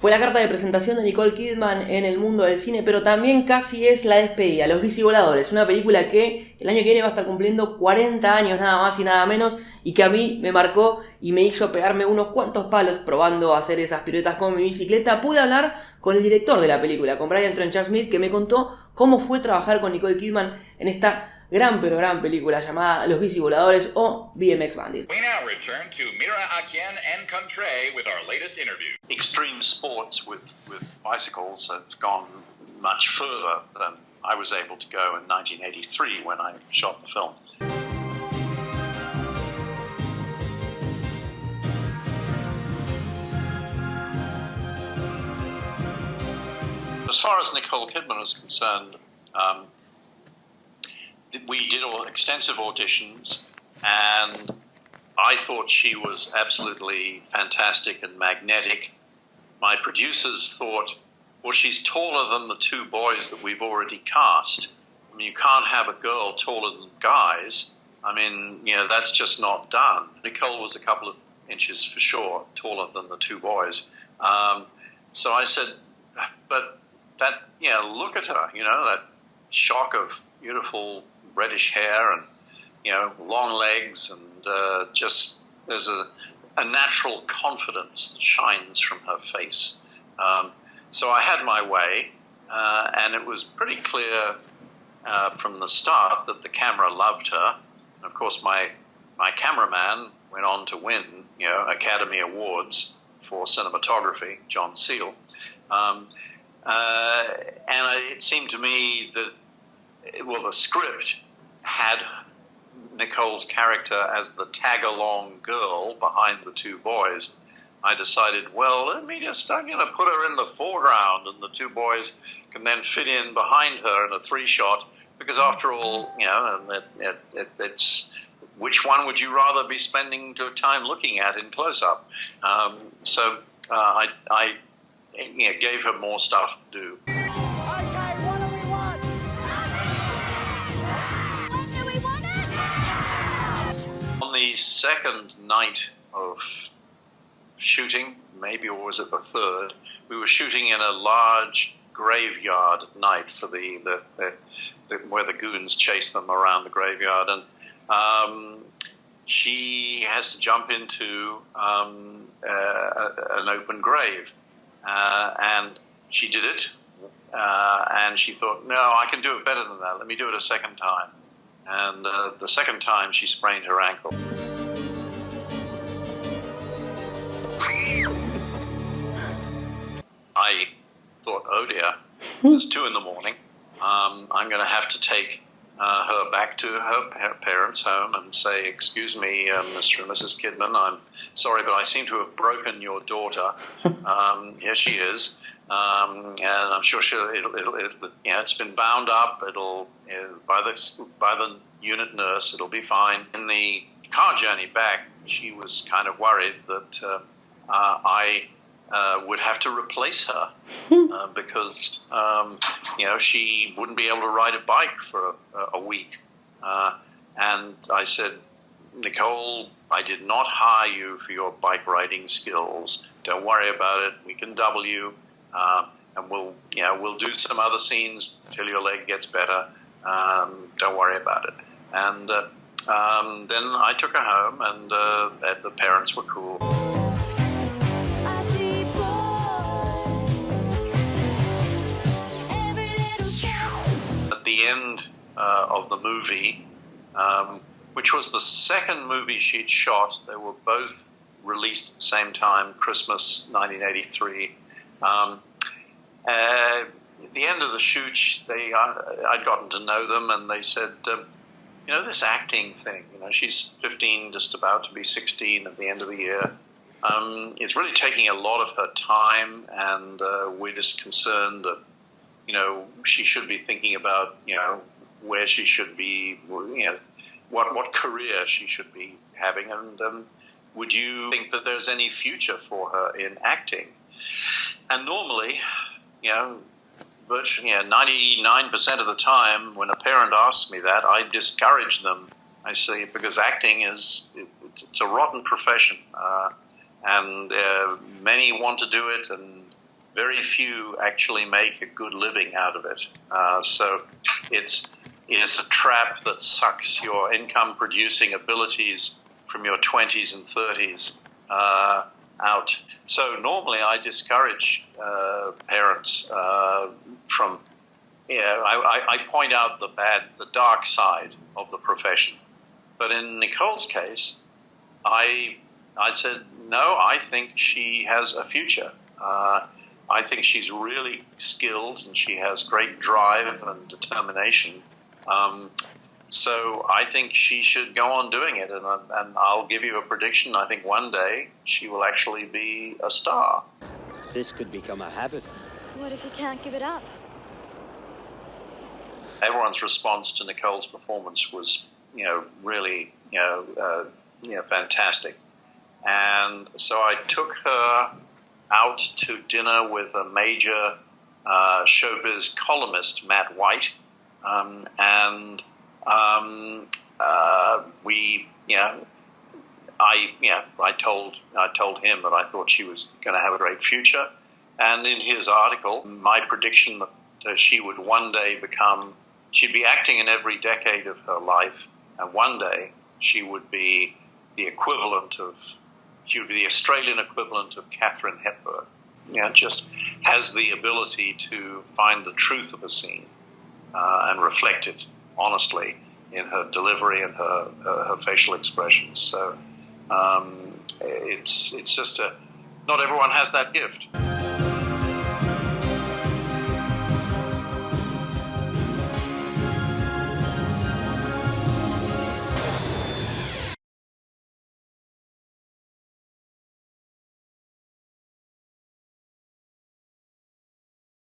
Fue la carta de presentación de Nicole Kidman en el mundo del cine, pero también casi es la despedida. Los Bicivoladores, una película que el año que viene va a estar cumpliendo 40 años, nada más y nada menos, y que a mí me marcó y me hizo pegarme unos cuantos palos probando a hacer esas piruetas con mi bicicleta. Pude hablar con el director de la película, con Brian Trenchard Smith, que me contó cómo fue trabajar con Nicole Kidman en esta gran pero gran película llamada Los Bicivoladores o BMX Bandits. We now return to Mira Akien and Contré with our latest interview. Extreme sports with bicycles have gone much further than I was able to go in 1983 when I shot the film. As far as Nicole Kidman is concerned, we did extensive auditions, and I thought she was absolutely fantastic and magnetic. My producers thought, well, she's taller than the two boys that we've already cast. I mean, you can't have a girl taller than guys. I mean, that's just not done. Nicole was a couple of inches for sure taller than the two boys. So I said, but that, look at her, that shock of beautiful reddish hair and, long legs and just there's a natural confidence that shines from her face. So I had my way, and it was pretty clear from the start that the camera loved her. And of course, my cameraman went on to win, Academy Awards for cinematography, John Seale. And it seemed to me that, the script had Nicole's character as the tag-along girl behind the two boys. I decided, I'm going to put her in the foreground and the two boys can then fit in behind her in a three-shot, because after all, it's which one would you rather be spending your time looking at in close-up? So I gave her more stuff to do. On the second night of shooting, maybe, or was it the third, we were shooting in a large graveyard at night for the where the goons chase them around the graveyard, and she has to jump into an open grave, and she did it, and she thought, no, I can do it better than that, let me do it a second time. And the second time she sprained her ankle. I thought, oh dear, it's 2 a.m. I'm going to have to take her back to her parents' home and say, excuse me, Mr. and Mrs. Kidman, I'm sorry, but I seem to have broken your daughter. Here she is. And I'm sure it's been bound up. By the unit nurse, it'll be fine. In the car journey back, she was kind of worried that I would have to replace her because she wouldn't be able to ride a bike for a week. And I said, Nicole, I did not hire you for your bike riding skills. Don't worry about it. We can double you. And we'll do some other scenes until your leg gets better. Don't worry about it. And then I took her home, and the parents were cool. At the end of the movie, which was the second movie she'd shot, they were both released at the same time, Christmas 1983. At the end of the shoot, I'd gotten to know them, and they said, this acting thing, she's 15, just about to be 16 at the end of the year. It's really taking a lot of her time, and we're just concerned that, she should be thinking about, where she should be, what career she should be having, and would you think that there's any future for her in acting? And normally, virtually 99% of the time when a parent asks me that, I discourage them. I say, because acting it's a rotten profession, and many want to do it, and very few actually make a good living out of it. So it's a trap that sucks your income-producing abilities from your 20s and 30s out. So normally I discourage parents from, I point out the dark side of the profession. But in Nicole's case, I said, no, I think she has a future. I think she's really skilled and she has great drive and determination. So I think she should go on doing it. And I'll give you a prediction. I think one day she will actually be a star. This could become a habit. What if you can't give it up? Everyone's response to Nicole's performance was, really, fantastic. And so I took her out to dinner with a major showbiz columnist, Matt White, I told him that I thought she was going to have a great future, and in his article, my prediction that she would one day she'd be acting in every decade of her life, and one day she would be the Australian equivalent of Katharine Hepburn. Just has the ability to find the truth of a scene and reflect it honestly in her delivery and her facial expressions. So it's just not everyone has that gift.